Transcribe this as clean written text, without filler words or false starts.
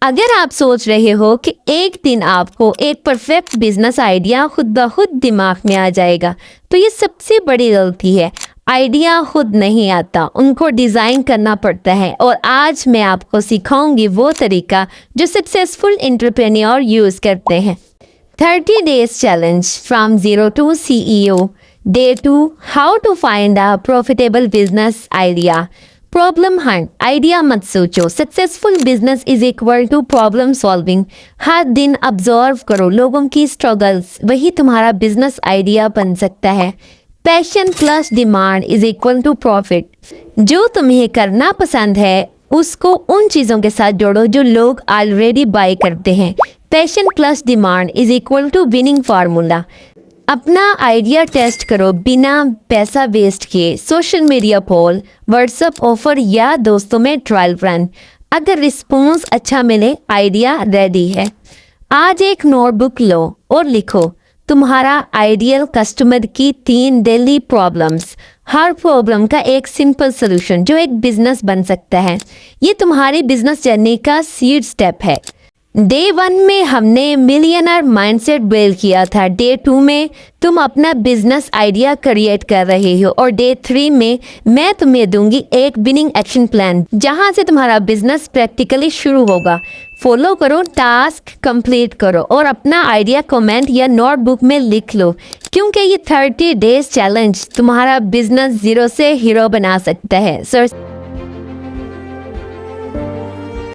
अगर आप सोच रहे हो कि एक दिन आपको एक परफेक्ट बिजनेस आइडिया खुद ब खुद दिमाग में आ जाएगा, तो ये सबसे बड़ी गलती है। आइडिया खुद नहीं आता, उनको डिज़ाइन करना पड़ता है। और आज मैं आपको सिखाऊंगी वो तरीका जो सक्सेसफुल एंटरप्रेन्योर यूज़ करते हैं। 30 days challenge from zero to CEO. Day 2, how to find a profitable business idea. Problem hunt, idea मत सोचो। Successful business is equal to problem solving. हर दिन ऑब्जर्व करो लोगों की स्ट्रगल्स, वही तुम्हारा बिजनेस आइडिया बन सकता है। Passion plus demand is equal to profit. जो तुम्हें करना पसंद है उसको उन चीज़ों के साथ जोड़ो जो लोग ऑलरेडी बाय करते हैं। Passion plus demand is equal to winning formula. अपना आइडिया टेस्ट करो बिना पैसा वेस्ट किए। Social media poll, WhatsApp offer या दोस्तों में ट्रायल रन। अगर रिस्पॉन्स अच्छा मिले, आइडिया रेडी है। आज एक नोटबुक लो और लिखो तुम्हारा आइडियल कस्टमर की 3 डेली प्रॉब्लम्स। हर प्रॉब्लम का एक सिंपल सोल्यूशन जो एक बिजनेस बन सकता है। ये तुम्हारी बिजनेस जर्नी का सीड स्टेप है। डे 1 में हमने मिलियनर माइंडसेट बिल्ड किया था। डे 2 में तुम अपना बिजनेस आइडिया क्रिएट कर रहे हो और डे 3 में मैं तुम्हें दूंगी एक विनिंग एक्शन प्लान जहां से तुम्हारा बिजनेस प्रैक्टिकली शुरू होगा। फॉलो करो, टास्क कंप्लीट करो और अपना आइडिया कमेंट या नोटबुक में लिख लो, क्योंकि ये 30 days चैलेंज तुम्हारा बिजनेस जीरो से हीरो बना सकता है। सर